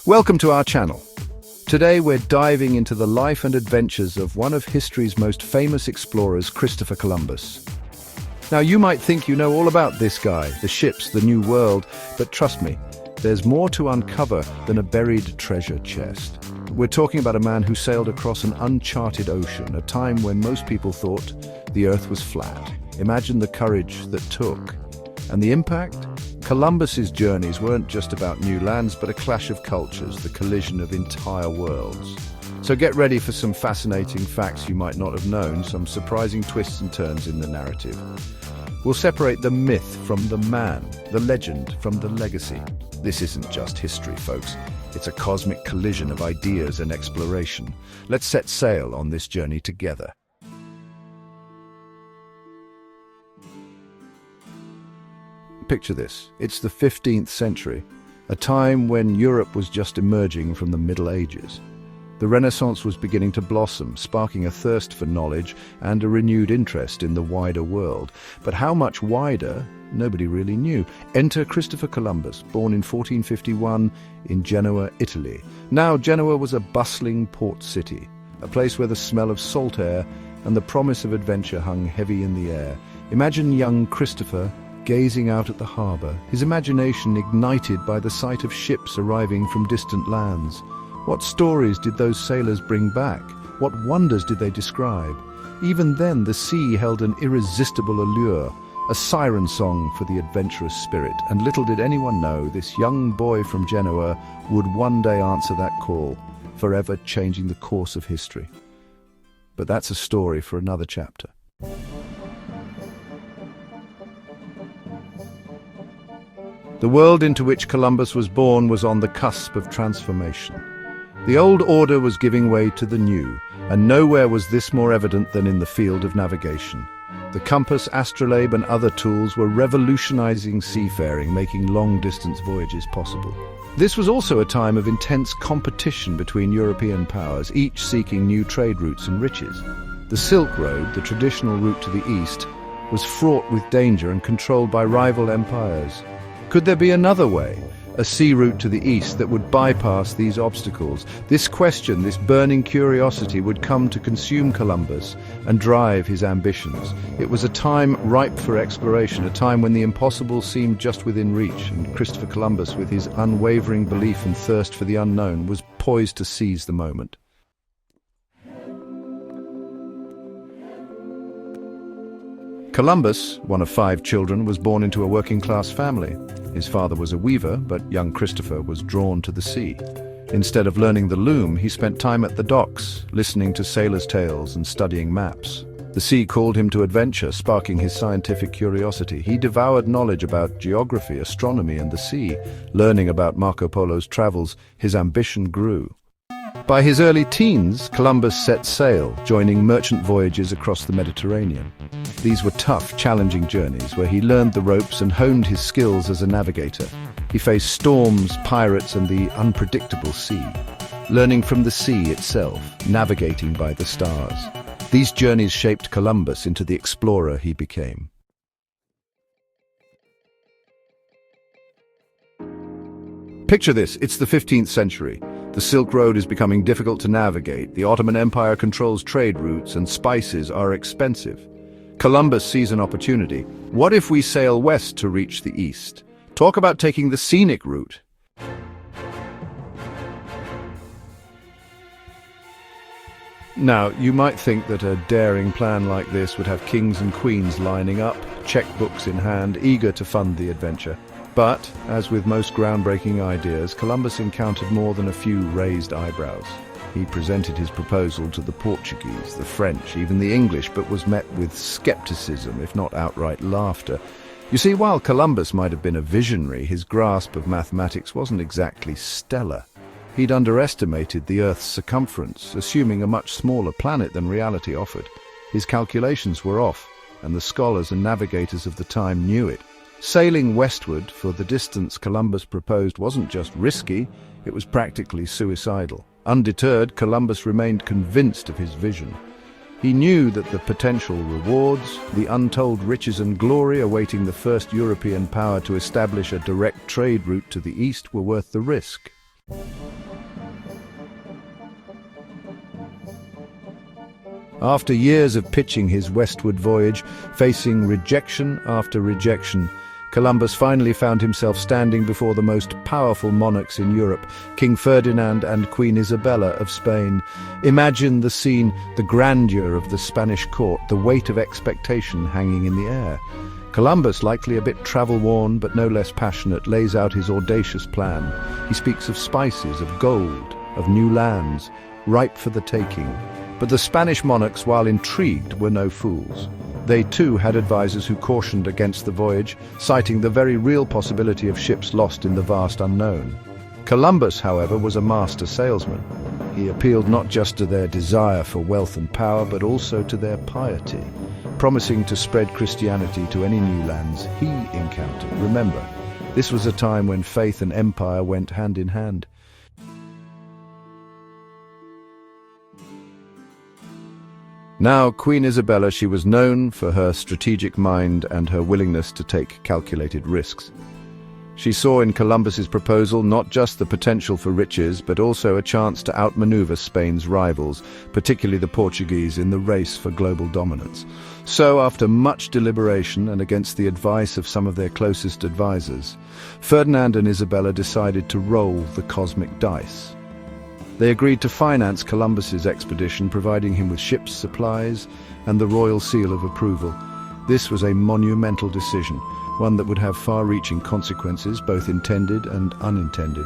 Welcome to our channel. Today we're diving into the life and adventures of one of history's most famous explorers, Christopher Columbus. Now you might think you know all about this guy, the ships, the New World, but trust me, there's more to uncover than a buried treasure chest. We're talking about a man who sailed across an uncharted ocean, a time when most people thought the Earth was flat. Imagine the courage that took. And the impact? Columbus's journeys weren't just about new lands, but a clash of cultures, the collision of entire worlds. So get ready for some fascinating facts you might not have known, some surprising twists and turns in the narrative. We'll separate the myth from the man, the legend from the legacy. This isn't just history, folks. It's a cosmic collision of ideas and exploration. Let's set sail on this journey together. Picture this. It's the 15th century, a time when Europe was just emerging from the Middle Ages. The Renaissance was beginning to blossom, sparking a thirst for knowledge and a renewed interest in the wider world. But how much wider? Nobody really knew. Enter Christopher Columbus, born in 1451 in Genoa, Italy. Now, Genoa was a bustling port city, a place where the smell of salt air and the promise of adventure hung heavy in the air. Imagine young Christopher gazing out at the harbour, his imagination ignited by the sight of ships arriving from distant lands. What stories did those sailors bring back? What wonders did they describe? Even then, the sea held an irresistible allure, a siren song for the adventurous spirit, and little did anyone know this young boy from Genoa would one day answer that call, forever changing the course of history. But that's a story for another chapter. The world into which Columbus was born was on the cusp of transformation. The old order was giving way to the new, and nowhere was this more evident than in the field of navigation. The compass, astrolabe, and other tools were revolutionizing seafaring, making long-distance voyages possible. This was also a time of intense competition between European powers, each seeking new trade routes and riches. The Silk Road, the traditional route to the east, was fraught with danger and controlled by rival empires. Could there be another way, a sea route to the east that would bypass these obstacles? This question, this burning curiosity, would come to consume Columbus and drive his ambitions. It was a time ripe for exploration, a time when the impossible seemed just within reach, and Christopher Columbus, with his unwavering belief and thirst for the unknown, was poised to seize the moment. Columbus, one of 5 children, was born into a working-class family. His father was a weaver, but young Christopher was drawn to the sea. Instead of learning the loom, he spent time at the docks, listening to sailors' tales and studying maps. The sea called him to adventure, sparking his scientific curiosity. He devoured knowledge about geography, astronomy, and the sea. Learning about Marco Polo's travels, his ambition grew. By his early teens, Columbus set sail, joining merchant voyages across the Mediterranean. These were tough, challenging journeys where he learned the ropes and honed his skills as a navigator. He faced storms, pirates, and the unpredictable sea, learning from the sea itself, navigating by the stars. These journeys shaped Columbus into the explorer he became. Picture this, it's the 15th century. The Silk Road is becoming difficult to navigate. The Ottoman Empire controls trade routes and spices are expensive. Columbus sees an opportunity. What if we sail west to reach the east? Talk about taking the scenic route. Now, you might think that a daring plan like this would have kings and queens lining up, checkbooks in hand, eager to fund the adventure. But, as with most groundbreaking ideas, Columbus encountered more than a few raised eyebrows. He presented his proposal to the Portuguese, the French, even the English, but was met with skepticism, if not outright laughter. You see, while Columbus might have been a visionary, his grasp of mathematics wasn't exactly stellar. He'd underestimated the Earth's circumference, assuming a much smaller planet than reality offered. His calculations were off, and the scholars and navigators of the time knew it. Sailing westward for the distance Columbus proposed wasn't just risky, it was practically suicidal. Undeterred, Columbus remained convinced of his vision. He knew that the potential rewards, the untold riches and glory awaiting the first European power to establish a direct trade route to the east were worth the risk. After years of pitching his westward voyage, facing rejection after rejection, Columbus finally found himself standing before the most powerful monarchs in Europe, King Ferdinand and Queen Isabella of Spain. Imagine the scene, the grandeur of the Spanish court, the weight of expectation hanging in the air. Columbus, likely a bit travel-worn but no less passionate, lays out his audacious plan. He speaks of spices, of gold, of new lands, ripe for the taking. But the Spanish monarchs, while intrigued, were no fools. They too had advisors who cautioned against the voyage, citing the very real possibility of ships lost in the vast unknown. Columbus, however, was a master salesman. He appealed not just to their desire for wealth and power, but also to their piety, promising to spread Christianity to any new lands he encountered. Remember, this was a time when faith and empire went hand in hand. Now, Queen Isabella, she was known for her strategic mind and her willingness to take calculated risks. She saw in Columbus's proposal not just the potential for riches, but also a chance to outmaneuver Spain's rivals, particularly the Portuguese, in the race for global dominance. So, after much deliberation and against the advice of some of their closest advisors, Ferdinand and Isabella decided to roll the cosmic dice. They agreed to finance Columbus's expedition, providing him with ships, supplies, and the royal seal of approval. This was a monumental decision, one that would have far-reaching consequences, both intended and unintended.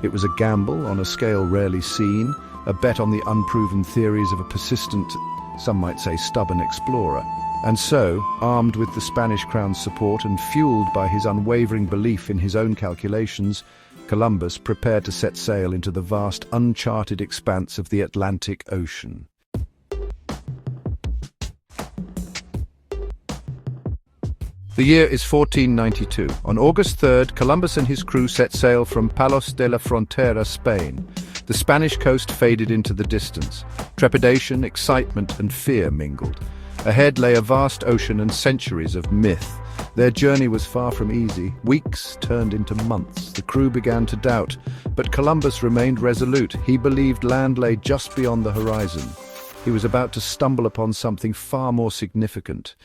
It was a gamble on a scale rarely seen, a bet on the unproven theories of a persistent, some might say stubborn explorer. And so, armed with the Spanish crown's support and fueled by his unwavering belief in his own calculations, Columbus prepared to set sail into the vast, uncharted expanse of the Atlantic Ocean. The year is 1492. On August 3rd, Columbus and his crew set sail from Palos de la Frontera, Spain. The Spanish coast faded into the distance. Trepidation, excitement, and fear mingled. Ahead lay a vast ocean and centuries of myth. Their journey was far from easy. Weeks turned into months. The crew began to doubt, but Columbus remained resolute. He believed land lay just beyond the horizon. He was about to stumble upon something far more significant.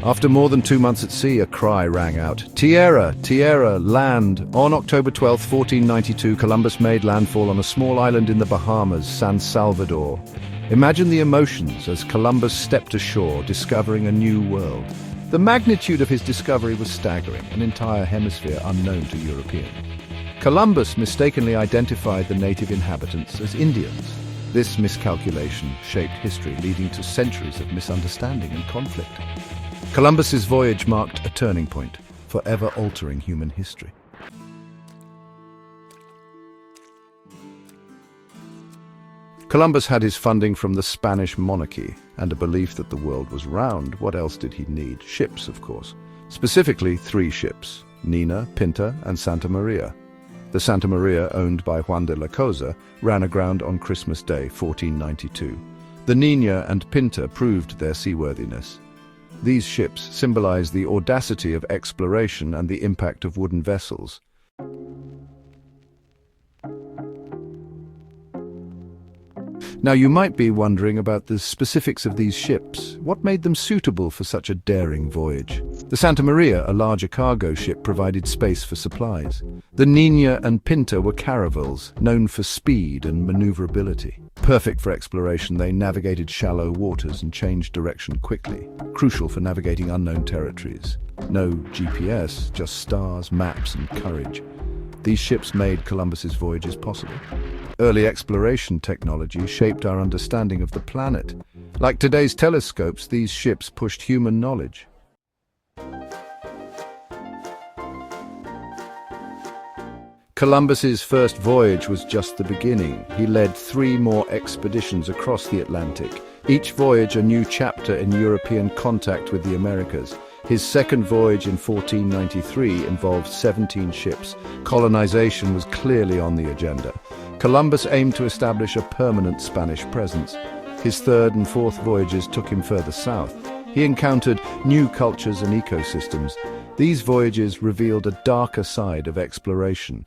After more than 2 months at sea, a cry rang out. Tierra! Tierra! Land! On October 12, 1492, Columbus made landfall on a small island in the Bahamas, San Salvador. Imagine the emotions as Columbus stepped ashore, discovering a new world. The magnitude of his discovery was staggering, an entire hemisphere unknown to Europeans. Columbus mistakenly identified the native inhabitants as Indians. This miscalculation shaped history, leading to centuries of misunderstanding and conflict. Columbus's voyage marked a turning point, forever altering human history. Columbus had his funding from the Spanish monarchy and a belief that the world was round. What else did he need? Ships, of course. Specifically, 3 ships: Niña, Pinta, and Santa Maria. The Santa Maria, owned by Juan de la Cosa, ran aground on Christmas Day, 1492. The Niña and Pinta proved their seaworthiness. These ships symbolize the audacity of exploration and the impact of wooden vessels. Now, you might be wondering about the specifics of these ships. What made them suitable for such a daring voyage? The Santa Maria, a larger cargo ship, provided space for supplies. The Niña and Pinta were caravels, known for speed and maneuverability. Perfect for exploration, they navigated shallow waters and changed direction quickly, crucial for navigating unknown territories. No GPS, just stars, maps, and courage. These ships made Columbus's voyages possible. Early exploration technology shaped our understanding of the planet. Like today's telescopes, these ships pushed human knowledge. Columbus's first voyage was just the beginning. He led 3 more expeditions across the Atlantic, each voyage a new chapter in European contact with the Americas. His second voyage in 1493 involved 17 ships. Colonization was clearly on the agenda. Columbus aimed to establish a permanent Spanish presence. His third and fourth voyages took him further south. He encountered new cultures and ecosystems. These voyages revealed a darker side of exploration.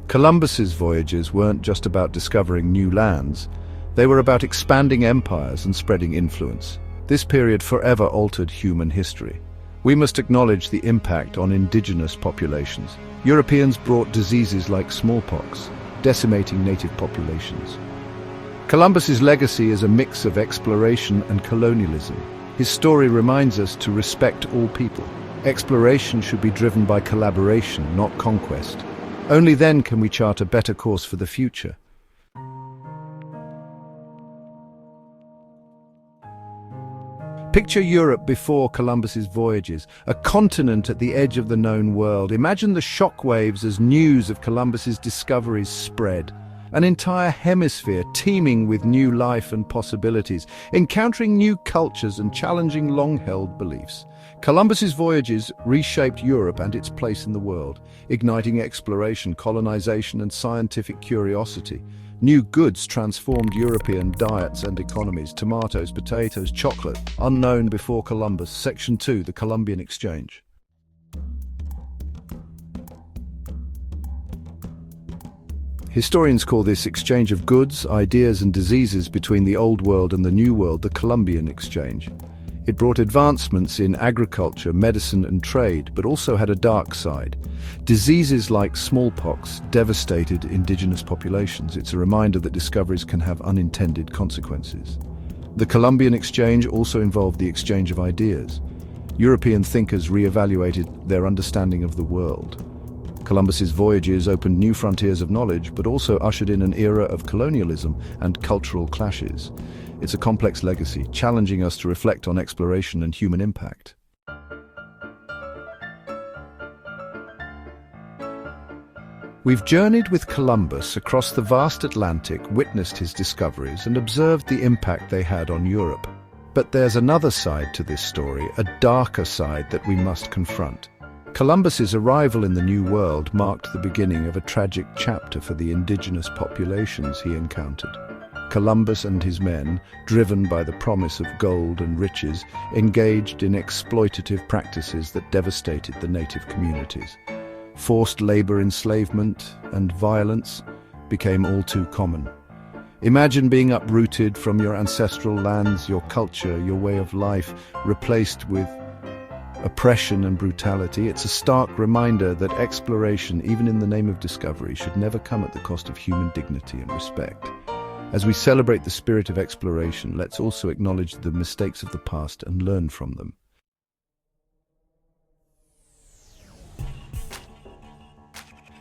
Columbus's voyages weren't just about discovering new lands. They were about expanding empires and spreading influence. This period forever altered human history. We must acknowledge the impact on indigenous populations. Europeans brought diseases like smallpox, decimating native populations. Columbus's legacy is a mix of exploration and colonialism. His story reminds us to respect all people. Exploration should be driven by collaboration, not conquest. Only then can we chart a better course for the future. Picture Europe before Columbus's voyages, a continent at the edge of the known world. Imagine the shockwaves as news of Columbus's discoveries spread. An entire hemisphere teeming with new life and possibilities, encountering new cultures and challenging long-held beliefs. Columbus's voyages reshaped Europe and its place in the world, igniting exploration, colonization, and scientific curiosity. New goods transformed European diets and economies: tomatoes, potatoes, chocolate, unknown before Columbus. Section 2, the Columbian Exchange. Historians call this exchange of goods, ideas, and diseases between the Old World and the New World the Columbian Exchange. It brought advancements in agriculture, medicine, and trade, but also had a dark side. Diseases like smallpox devastated indigenous populations. It's a reminder that discoveries can have unintended consequences. The Columbian Exchange also involved the exchange of ideas. European thinkers re-evaluated their understanding of the world. Columbus's voyages opened new frontiers of knowledge, but also ushered in an era of colonialism and cultural clashes. It's a complex legacy, challenging us to reflect on exploration and human impact. We've journeyed with Columbus across the vast Atlantic, witnessed his discoveries, and observed the impact they had on Europe. But there's another side to this story, a darker side that we must confront. Columbus's arrival in the New World marked the beginning of a tragic chapter for the indigenous populations he encountered. Columbus and his men, driven by the promise of gold and riches, engaged in exploitative practices that devastated the native communities. Forced labor, enslavement, and violence became all too common. Imagine being uprooted from your ancestral lands, your culture, your way of life, replaced with oppression and brutality. It's a stark reminder that exploration, even in the name of discovery, should never come at the cost of human dignity and respect. As we celebrate the spirit of exploration, let's also acknowledge the mistakes of the past and learn from them.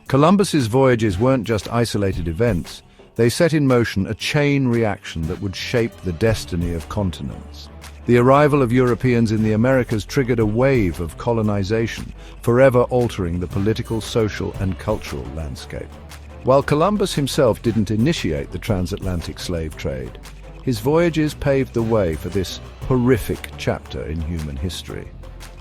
Columbus's voyages weren't just isolated events. They set in motion a chain reaction that would shape the destiny of continents. The arrival of Europeans in the Americas triggered a wave of colonization, forever altering the political, social, and cultural landscape. While Columbus himself didn't initiate the transatlantic slave trade, his voyages paved the way for this horrific chapter in human history.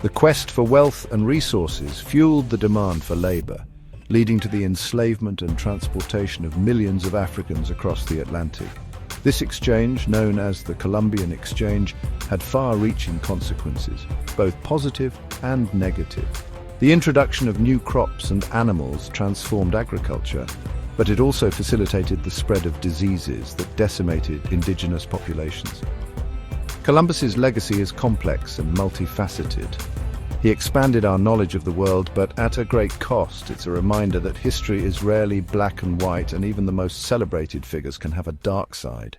The quest for wealth and resources fueled the demand for labor, leading to the enslavement and transportation of millions of Africans across the Atlantic. This exchange, known as the Columbian Exchange, had far-reaching consequences, both positive and negative. The introduction of new crops and animals transformed agriculture, but it also facilitated the spread of diseases that decimated indigenous populations. Columbus's legacy is complex and multifaceted. He expanded our knowledge of the world, but at a great cost. It's a reminder that history is rarely black and white, and even the most celebrated figures can have a dark side.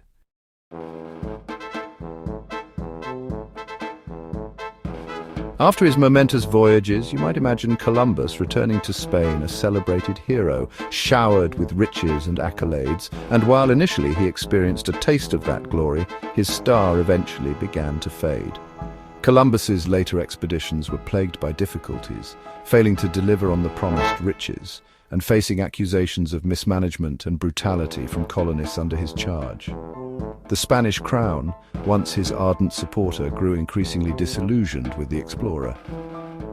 After his momentous voyages, you might imagine Columbus returning to Spain a celebrated hero, showered with riches and accolades, and while initially he experienced a taste of that glory, his star eventually began to fade. Columbus's later expeditions were plagued by difficulties, failing to deliver on the promised riches, and facing accusations of mismanagement and brutality from colonists under his charge. The Spanish crown, once his ardent supporter, grew increasingly disillusioned with the explorer.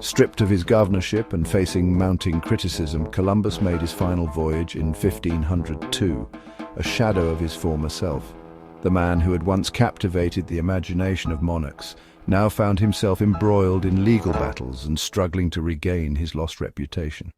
Stripped of his governorship and facing mounting criticism, Columbus made his final voyage in 1502, a shadow of his former self. The man who had once captivated the imagination of monarchs now found himself embroiled in legal battles and struggling to regain his lost reputation.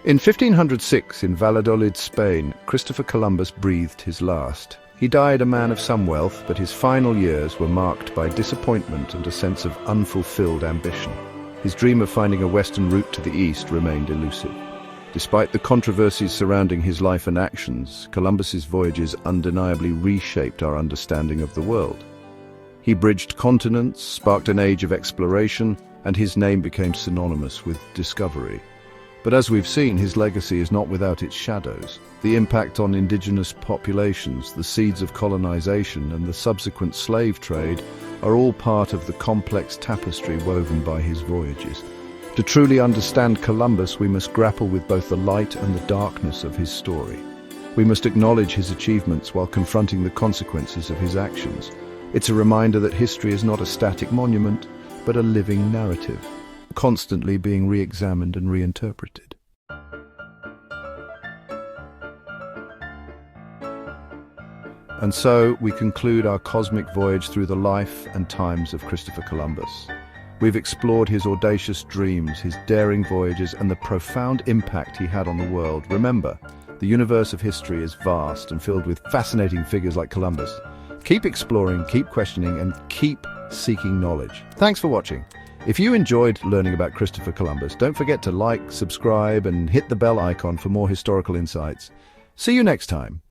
In 1506, in Valladolid, Spain, Christopher Columbus breathed his last. He died a man of some wealth, but his final years were marked by disappointment and a sense of unfulfilled ambition. His dream of finding a western route to the east remained elusive. Despite the controversies surrounding his life and actions, Columbus's voyages undeniably reshaped our understanding of the world. He bridged continents, sparked an age of exploration, and his name became synonymous with discovery. But as we've seen, his legacy is not without its shadows. The impact on indigenous populations, the seeds of colonization, and the subsequent slave trade are all part of the complex tapestry woven by his voyages. To truly understand Columbus, we must grapple with both the light and the darkness of his story. We must acknowledge his achievements while confronting the consequences of his actions. It's a reminder that history is not a static monument, but a living narrative, constantly being re-examined and reinterpreted. And so we conclude our cosmic voyage through the life and times of Christopher Columbus. We've explored his audacious dreams, his daring voyages, and the profound impact he had on the world. Remember, the universe of history is vast and filled with fascinating figures like Columbus. Keep exploring, keep questioning, and keep seeking knowledge. Thanks for watching. If you enjoyed learning about Christopher Columbus, don't forget to like, subscribe, and hit the bell icon for more historical insights. See you next time.